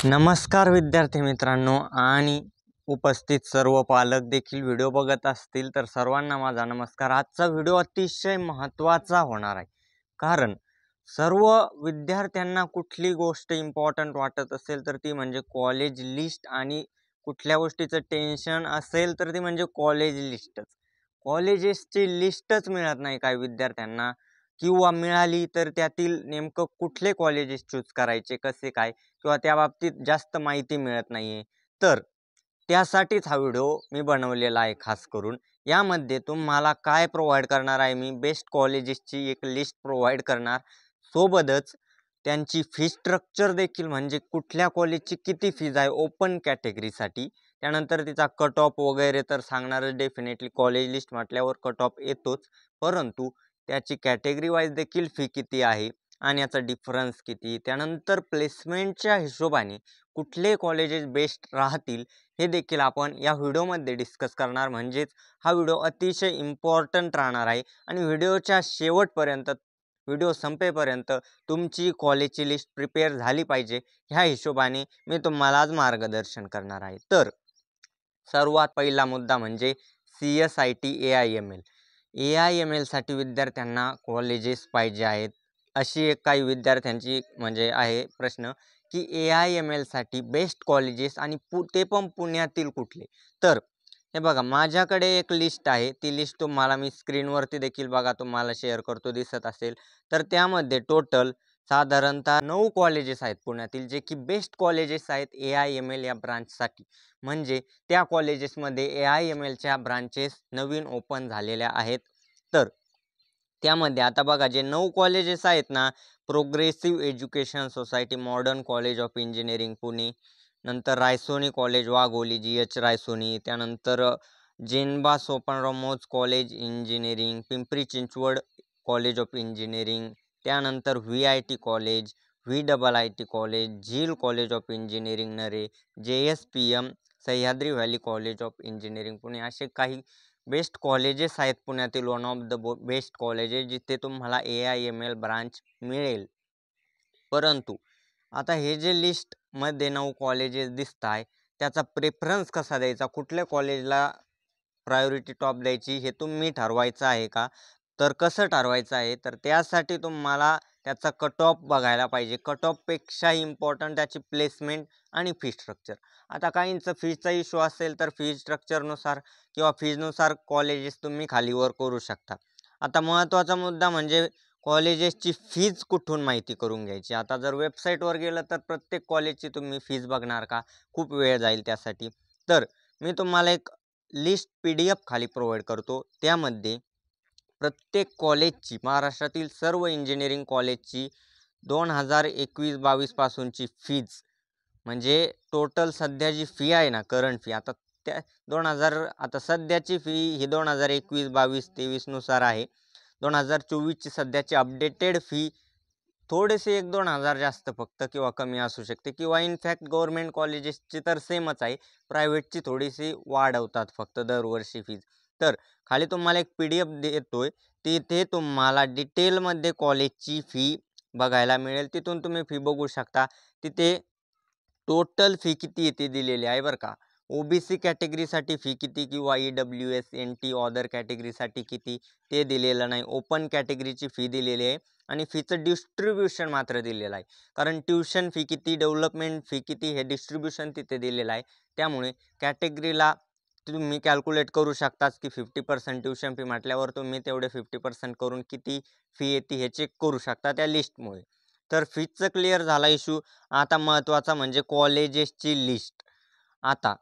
नमस्कार विद्यार्थी मित्रांनो आणि उपस्थित सर्व पालक देखील व्हिडिओ बघत असतील तर सर्वांना माझा नमस्कार। आजचा व्हिडिओ अतिशय महत्त्वाचा होणार आहे, कारण सर्व विद्यार्थ्यांना कुठली गोष्ट इम्पॉर्टंट वाटत असेल तर ती म्हणजे कॉलेज लिस्ट, आणि कुठल्या गोष्टीचं टेन्शन असेल तर ती म्हणजे कॉलेज लिस्टच। कॉलेजेसची लिस्टच मिळत नाही काही विद्यार्थ्यांना, किंवा मिळाली तर त्यातील नेमकं कुठले कॉलेजेस चूज करायचे, कसे काय, किंवा त्या बाबतीत जास्त माहिती मिळत नाहीये। तर त्यासाठीच हा व्हिडिओ मी बनवलेला आहे खास करून। यामध्ये तुम्हाला काय प्रोव्हाइड करणार आहे, मी बेस्ट कॉलेजेसची एक लिस्ट प्रोव्हाइड करणार, सोबतच त्यांची फी स्ट्रक्चर देखील, म्हणजे कुठल्या कॉलेजची किती फीज आहे ओपन कॅटेगरीसाठी, त्यानंतर तिचा कट ऑफ वगैरे तर सांगणारच। डेफिनेटली कॉलेज लिस्ट म्हटल्यावर कट ऑफ येतोच, परंतु त्याची कॅटेगरी वाईज देखील फी किती आहे आणि याचा डिफरन्स किती, त्यानंतर प्लेसमेंटच्या हिशोबाने कुठले कॉलेजेस बेस्ट राहतील हे देखील आपण या व्हिडिओमध्ये डिस्कस करणार। म्हणजेच हा व्हिडिओ अतिशय इम्पॉर्टंट राहणार आहे आणि व्हिडिओच्या शेवटपर्यंत, व्हिडिओ संपेपर्यंत तुमची कॉलेजची लिस्ट प्रिपेअर झाली पाहिजे, ह्या हिशोबाने मी तुम्हाला आज मार्गदर्शन करणार आहे। तर सर्वात पहिला मुद्दा म्हणजे CSIT AIML। AIML साठी विद्यार्थ्यांना कॉलेजेस पाहिजे आहेत, अशी एक काही विद्यार्थ्यांची म्हणजे आहे प्रश्न की AIML साठी बेस्ट कॉलेजेस आणि ते पण पुण्यातील कुठले। तर हे बघा, माझ्याकडे एक लिस्ट आहे, ती लिस्ट तुम्हाला मी स्क्रीनवरती देखील बघा तुम्हाला शेअर करतो, दिसत असेल तर त्यामध्ये टोटल साधारणतः 9 कॉलेजेस आहेत पुण्यातील, जे की बेस्ट कॉलेजेस आहेत AIML या ब्रांचसाठी। म्हणजे त्या कॉलेजेसमध्ये AIMLच्या ब्रांचेस नवीन ओपन झालेल्या आहेत। तर त्यामध्ये आता बघा, जे 9 कॉलेजेस आहेत ना, progressive education society modern college of engineering Pune, नंतर रायसोनी कॉलेज वाघोली GH रायसोनी, त्यानंतर Jenba Sopanrao college engineering Pimpri Chinchwad college of engineering, त्यानंतर VIT college, VIIT college, Zeal college of engineering Narhe, JSPM Sahyadri valley college of engineering Pune, असे काही बेस्ट कॉलेजेस आहेत पुण्यातील। One of the best colleges जिथे तुम्हाला AIML branch मिळेल। परंतु आता हे जे लिस्ट मध्ये 9 कॉलेजेस दिसत आहे, त्याचा प्रेफरन्स कसा द्यायचा, कुठल्या कॉलेजला प्रायोरिटी टॉप द्यायची हे तुम्ही ठरवायचं आहे का? तर कसं ठरवायचं आहे, तर त्यासाठी तुम्हाला त्याचा कट ऑफ बघायला पाहिजे। कट ऑफपेक्षा इम्पॉर्टंट त्याची प्लेसमेंट आणि फी स्ट्रक्चर। आता काहींचं फीजचा इश्यू असेल तर फी स्ट्रक्चरनुसार किंवा फीजनुसार कॉलेजेस तुम्ही खालीवर करू शकता। आता महत्त्वाचा मुद्दा म्हणजे कॉलेजेसची फीज कुठून माहिती करून घ्यायची। आता जर वेबसाईटवर गेलं तर प्रत्येक कॉलेजची तुम्ही फीज बघणार का, खूप वेळ जाईल त्यासाठी। तर मी तुम्हाला एक लिस्ट PDF खाली प्रोव्हाइड करतो, त्यामध्ये प्रत्येक कॉलेजची, महाराष्ट्रातील सर्व इंजिनिअरिंग कॉलेजची 2021-22 पासूनची फीज, म्हणजे टोटल सध्या जी फी आहे ना, करंट फी, आता त्या 2000, आता सध्याची फी ही 2021-22-23 नुसार आहे। 2024ची सध्याची अपडेटेड फी थोडेसे 1-2 हजार जास्त फक्त किंवा कमी असू शकते, किंवा इनफॅक्ट गव्हर्नमेंट कॉलेजेसची तर सेमच आहे, प्रायव्हेटची थोडीशी वाढवतात फक्त दरवर्षी फीज। तर खाली तुम्हाला एक PDF देतोय, तिथे तुम्हाला डिटेलमध्ये कॉलेजची फी बघायला मिळेल, तिथून तुम्ही फी बघू शकता। तिथे टोटल फी किती येते दिलेली आहे बरं का। OBC कॅटेगरीसाठी फी किती, किंवा EWS NT अदर कॅटेगरीसाठी किती ते दिलेलं नाही। ओपन कॅटेगरीची फी दिलेली आहे आणि फीचं डिस्ट्रीब्युशन मात्र दिलेलं आहे, कारण ट्युशन फी किती, डेव्हलपमेंट फी किती हे डिस्ट्रीब्युशन तिथे दिलेलं आहे। त्यामुळे कॅटेगरीला तुम्ही कॅल्क्युलेट करू शकताच की 50% ट्युशन फी म्हटल्यावर तुम्ही तेवढे 50% करून किती फी येते हे चेक करू शकता त्या लिस्टमुळे। तर फीजचं क्लिअर झाला इश्यू। आता महत्त्वाचा म्हणजे कॉलेजेसची लिस्ट। आता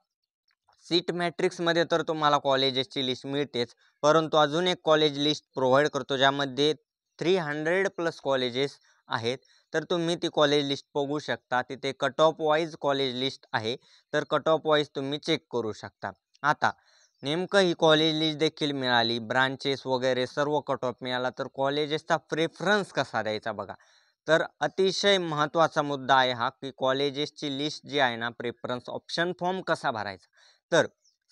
सीट मॅट्रिक्समध्ये तर तुम्हाला कॉलेजेसची लिस्ट मिळतेच, परंतु अजून एक कॉलेज लिस्ट प्रोव्हाइड करतो, ज्यामध्ये 300+ कॉलेजेस आहेत। तर तुम्ही ती कॉलेज लिस्ट बघू शकता, तिथे cut off wise college list आहे, तर कट ऑफ वाईज तुम्ही चेक करू शकता। आता नेमकं ही कॉलेज लिस्ट देखील मिळाली, ब्रांचेस वगैरे सर्व कट ऑफ मिळाला, तर कॉलेजेसचा प्रेफरन्स कसा द्यायचा बघा। तर अतिशय महत्त्वाचा मुद्दा आहे हा, की कॉलेजेसची लिस्ट जी आहे ना, प्रेफरन्स ऑप्शन फॉर्म कसा भरायचा। तर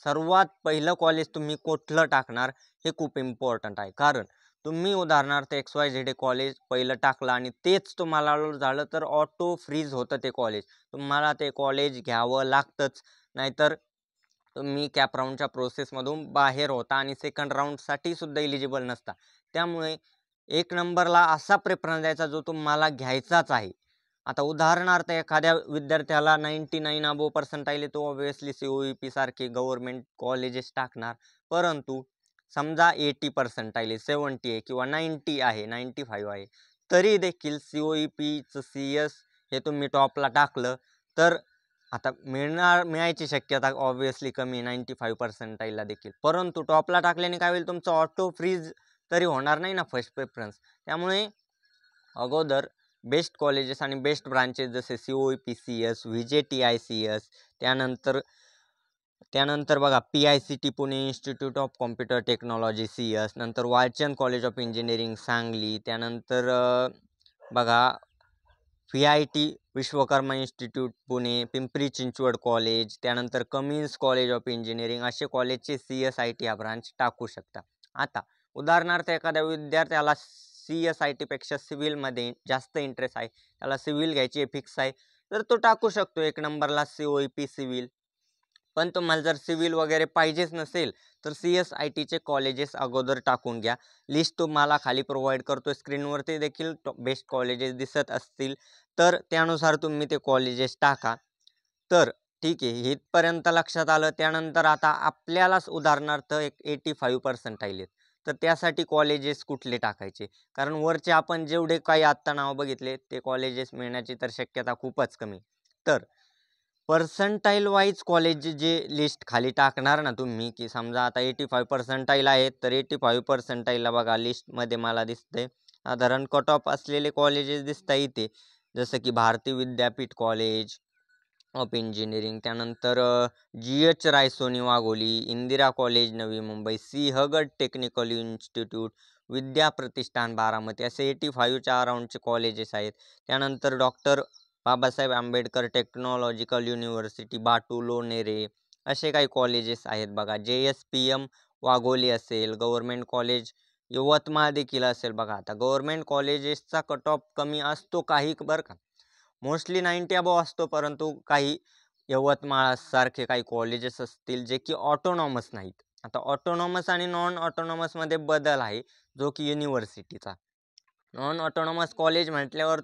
सर्वात पहिलं कॉलेज तुम्ही कुठलं टाकणार हे खूप इम्पॉर्टंट आहे, कारण तुम्ही उदाहरणार्थ XYZ कॉलेज पहिलं टाकलं आणि तेच तुम्हाला झालं तर ऑटो फ्रीज होतं ते कॉलेज. तुम्हाला ते कॉलेज घ्यावं लागतंच, नाहीतर तुम्ही कॅप राऊंडच्या प्रोसेसमधून बाहेर होता आणि सेकंड राऊंडसाठी सुद्धा एलिजिबल नसता. त्यामुळे एक नंबरला असा प्रेफरन्स द्यायचा जो तुम्हाला घ्यायचाच आहे. आता उदाहरणार्थ एखाद्या विद्यार्थ्याला 99 अबोव्ह पर्सेंटाइल आहे, तो ऑब्व्हियसली COEP सारखे गव्हर्नमेंट कॉलेजेस टाकणार. परंतु समजा 80 पर्सेंटाइल आहे, 70 आहे किंवा 90 आहे, 95 आहे, तरी देखील COEPचं CS हे तुम्ही टॉपला टाकलं तर आता मिळायची शक्यता ऑब्व्हियसली कमी आहे 95 पर्सेंटाइलला देखील. परंतु टॉपला टाकल्याने काय होईल, तुमचं ऑटो फ्रीज तरी होणार नाही ना फर्स्ट प्रेफरन्स. त्यामुळे अगोदर बेस्ट कॉलेजेस आणि बेस्ट ब्रांचेस जसे COEP CS, VJTI CS, त्यानंतर बघा PICT Pune institute of computer technology CS, नंतर Walchand college of engineering Sangli, त्यानंतर बघा VIT Vishwakarma institute Pune, Pimpri Chinchwad college, त्यानंतर कमिन्स कॉलेज ऑफ इंजिनिअरिंग, असे कॉलेजचे CSIT हा ब्रांच टाकू शकता. आता उदाहरणार्थ एखाद्या विद्यार्थ्याला CSIT पेक्षा सिव्हिलमध्ये जास्त इंटरेस्ट आहे, त्याला सिव्हिल घ्यायची फिक्स आहे, तर तो टाकू शकतो एक नंबरला COEP सिव्हिल. पण तुम्हाला जर सिव्हिल वगैरे पाहिजेच नसेल तर CSITचे कॉलेजेस अगोदर टाकून घ्या. लिस्ट तुम्हाला खाली प्रोव्हाइड करतो, स्क्रीनवरती देखील बेस्ट कॉलेजेस दिसत असतील, तर त्यानुसार तुम्ही ते कॉलेजेस टाका. तर ठीक आहे, इथपर्यंत लक्षात आलं. त्यानंतर आता आपल्यालाच उदाहरणार्थ एक 85 पर्सेंटाइल आहेत, तर त्यासाठी कॉलेजेस कुठले टाकायचे? कारण वरचे आपण जेवढे काही आत्ता नाव बघितले ते कॉलेजेस मिळण्याची तर शक्यता खूपच कमी. तर पर्सेंटाइल वाईज कॉलेज जे लिस्ट खाली टाकणार ना तुम्ही, की समजा आता 85 पर्सेंटाइल आहेत, तर 85 पर्सेंटाइलला बघा लिस्टमध्ये मला दिसतंय साधारण कट ऑफ असलेले कॉलेजेस दिसतात इथे, जसं की Bharati Vidyapeeth college of engineering, त्यानंतर GH Raisoni Wagholi, Indira college Navi Mumbai, Sinhagad technical institute, विद्या प्रतिष्ठान बारामती, असे 85च्या अराउंडचे कॉलेजेस आहेत. त्यानंतर doctor Babasaheb Ambedkar technological university बाटू लोणेरे, असे काही कॉलेजेस आहेत बघा. JSPM वाघोली असेल, गव्हर्नमेंट कॉलेज यवतमाळ देखील असेल. बघा आता गव्हर्नमेंट कॉलेजेसचा कट ऑफ कमी असतो काही बरं का, मोस्टली 90 अबोव्ह असतो, परंतु काही यवतमाळसारखे काही कॉलेजेस असतील जे की ऑटोनॉमस नाहीत. आता ऑटोनॉमस आणि नॉन ऑटोनॉमसमध्ये बदल आहे, जो की युनिव्हर्सिटीचा. नॉन ऑटोनॉमस कॉलेज म्हटल्यावर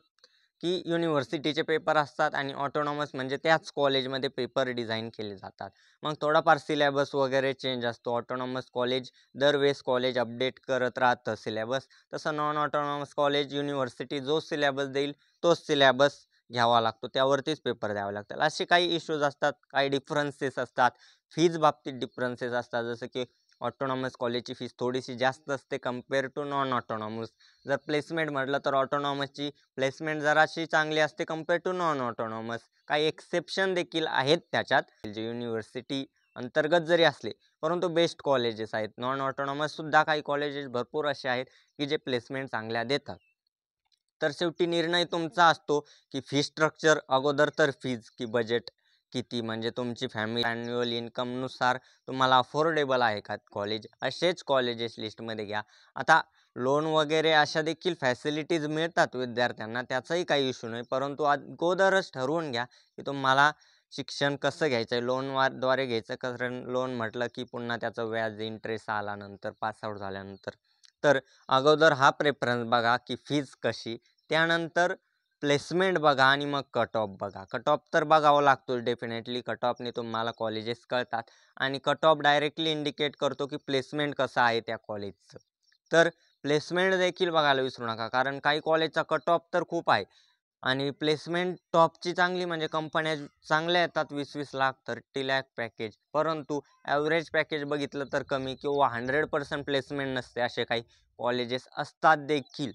की युनिव्हर्सिटीचे पेपर असतात आणि ऑटोनॉमस म्हणजे त्याच कॉलेजमध्ये पेपर डिझाईन केले जातात. मग थोडाफार सिलेबस वगैरे चेंज असतो. ऑटोनॉमस कॉलेज दरवेळेस कॉलेज अपडेट करत राहतं सिलेबस. तसं नॉन ऑटोनॉमस कॉलेज युनिव्हर्सिटी जो सिलेबस देईल तोच सिलेबस घ्यावा लागतो, त्यावरतीच पेपर द्यावे लागतात. असे काही इश्यूज असतात, काही डिफरन्सेस असतात, फीज बाबतीत डिफरन्सेस असतात. जसं की ऑटोनॉमस कॉलेजची फीस थोडीशी जास्त असते कंपेअर टू नॉन ऑटोनॉमस. जर प्लेसमेंट म्हटलं तर ऑटोनॉमसची प्लेसमेंट जराशी चांगली असते कंपेअर टू नॉन ऑटोनॉमस. काही एक्सेप्शन देखील आहेत त्याच्यात, जे युनिव्हर्सिटी अंतर्गत जरी असले, परंतु बेस्ट कॉलेजेस आहेत. नॉन ऑटोनॉमस सुद्धा काही कॉलेजेस भरपूर असे आहेत की जे प्लेसमेंट चांगल्या देतात. तर शेवटी निर्णय तुमचा असतो की फी स्ट्रक्चर अगोदर, तर फीज की बजेट किती, म्हणजे तुमची फॅमिली ॲन्युअल इन्कमनुसार तुम्हाला अफोर्डेबल आहे का कॉलेज, असेच कॉलेजेस लिस्टमध्ये घ्या. आता लोन वगैरे अशा देखील फॅसिलिटीज मिळतात विद्यार्थ्यांना, त्याचाही काही इश्यू नाही, परंतु अगोदरच ठरवून घ्या की तुम्हाला शिक्षण कसं घ्यायचं आहे. लोनद्वारे घ्यायचं, कारण लोन म्हटलं की पुन्हा त्याचं व्याज इंटरेस्ट आल्यानंतर, पासआउट झाल्यानंतर. तर अगोदर हा प्रेफरन्स बघा की फीज कशी, त्यानंतर प्लेसमेंट बघा आणि मग कट ऑफ बघा. कट ऑफ तर बघावं लागतो डेफिनेटली, कट ऑफने तुम्हाला कॉलेजेस कळतात आणि कट ऑफ डायरेक्टली इंडिकेट करतो की प्लेसमेंट कसं आहे त्या कॉलेजचं. तर प्लेसमेंट देखील बघायला विसरू नका, कारण काही कॉलेजचा कट ऑफ तर खूप आहे आणि प्लेसमेंट टॉपची चांगली, म्हणजे कंपन्या चांगल्या येतात 20-20 लाख 30 लाख पॅकेज, परंतु ॲव्हरेज पॅकेज बघितलं तर कमी किंवा 100% प्लेसमेंट नसते, असे काही कॉलेजेस असतात देखील.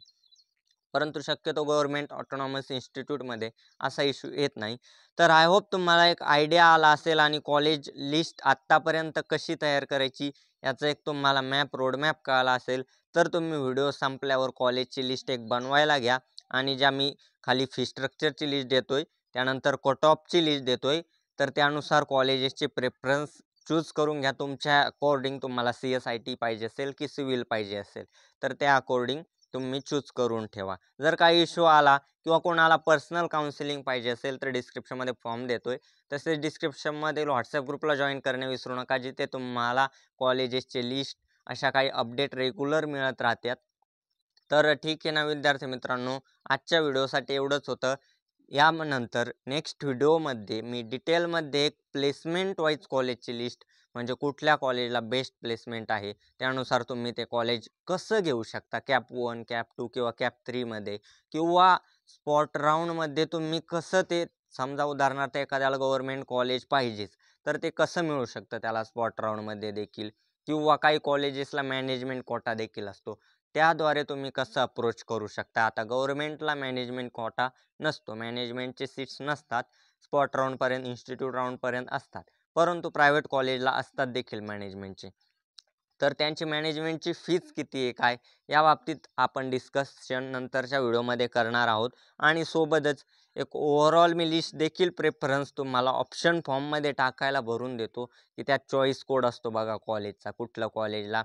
परंतु शक्यतो गव्हर्नमेंट ऑटोनॉमस इन्स्टिट्यूटमध्ये असा इश्यू येत नाही. तर आय होप तुम्हाला एक आयडिया आला असेल आणि कॉलेज लिस्ट आत्तापर्यंत कशी तयार करायची याचं एक तुम्हाला रोडमॅप कळाला असेल. तर तुम्ही व्हिडिओ संपल्यावर कॉलेजची लिस्ट एक बनवायला घ्या आणि ज्या मी खाली फी स्ट्रक्चरची लिस्ट देतोय, त्यानंतर कट ऑफची लिस्ट देतोय, तर त्यानुसार कॉलेजेसचे प्रेफरन्स चूज करून घ्या तुमच्या अकॉर्डिंग. तुम्हाला CSIT पाहिजे असेल की सिव्हिल पाहिजे असेल तर त्या अकॉर्डिंग तुम्ही चूज करून ठेवा. जर काही इश्यू आला किंवा कोणाला पर्सनल काउन्सिलिंग पाहिजे असेल तर डिस्क्रिप्शनमध्ये फॉर्म देतोय. तसेच डिस्क्रिप्शनमध्ये व्हॉट्सॲप ग्रुपला जॉईन करणे विसरू नका, जिथे तुम्हाला कॉलेजेसचे लिस्ट अशा काही अपडेट रेग्युलर मिळत राहतात. तर ठीक आहे ना विद्यार्थी मित्रांनो, आजच्या व्हिडिओसाठी एवढंच होतं. यानंतर नेक्स्ट व्हिडिओमध्ये मी डिटेलमध्ये एक प्लेसमेंट वाईज कॉलेजची लिस्ट, म्हणजे कुठल्या कॉलेजला बेस्ट प्लेसमेंट आहे, त्यानुसार तुम्ही ते कॉलेज कसं घेऊ शकता कॅप 1, कॅप 2 किंवा कॅप 3मध्ये, किंवा स्पॉट राऊंडमध्ये तुम्ही कसं ते, समजा उदाहरणार्थ एखाद्याला गव्हर्नमेंट कॉलेज पाहिजेच तर ते कसं मिळू शकतं त्याला स्पॉट राऊंडमध्ये देखील, किंवा काही कॉलेजेसला मॅनेजमेंट कोटा देखील असतो, त्याद्वारे तुम्ही कसं अप्रोच करू शकता. आता गव्हर्नमेंटला मॅनेजमेंट कोटा नसतो, मॅनेजमेंटचे सीट्स नसतात, स्पॉट राऊंडपर्यंत इन्स्टिट्यूट राऊंडपर्यंत असतात, परंतु प्रायव्हेट कॉलेजला असतात देखील मॅनेजमेंटचे. तर त्यांची मॅनेजमेंटची फीज किती आहे काय, या बाबतीत आपण डिस्कशन नंतरच्या व्हिडिओमध्ये करणार आहोत. आणि सोबतच एक ओव्हरऑल मी लिस्ट देखील प्रेफरन्स तुम्हाला ऑप्शन फॉर्ममध्ये टाकायला भरून देतो, की त्यात चॉईस कोड असतो बघा कॉलेजचा, कुठल्या कॉलेजला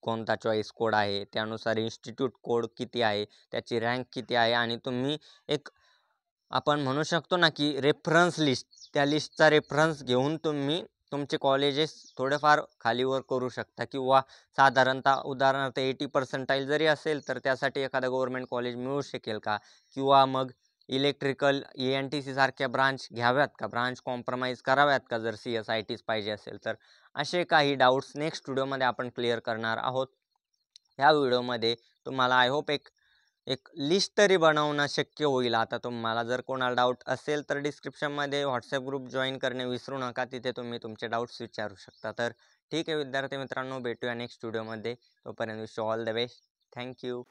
कोणता चॉईस कोड आहे, त्यानुसार इन्स्टिट्यूट कोड किती आहे, त्याची रँक किती आहे, आणि तुम्ही एक, आपण म्हणू शकतो ना की रेफरन्स लिस्ट, त्या लिस्टचा रेफरन्स घेऊन तुम्ही तुमचे कॉलेजेस थोडेफार खालीवर करू शकता. किंवा साधारणतः उदाहरणार्थ 80% जरी असेल तर त्यासाठी एखादं गव्हर्नमेंट कॉलेज मिळू शकेल का, किंवा मग इलेक्ट्रिकल ENTC सारख्या ब्रांच घ्याव्यात का, ब्रांच कॉम्प्रोमाइज कराव्यात का जर CSITच पाहिजे असेल तर. असे काही डाऊट्स नेक्स्ट व्हिडिओमध्ये आपण क्लिअर करणार आहोत. ह्या व्हिडिओमध्ये तुम्हाला आय होप एक एक लिस्ट तरी बनवणं शक्य होईल. आता तुम्हाला जर कोणाला डाऊट असेल तर डिस्क्रिप्शनमध्ये व्हॉट्सॲप ग्रुप जॉईन करणे विसरू नका, तिथे तुम्ही तुमचे डाऊट्स विचारू शकता. तर ठीक आहे विद्यार्थी मित्रांनो, भेटूया नेक्स्ट व्हिडिओमध्ये. तोपर्यंत wish you all the best. Thank you.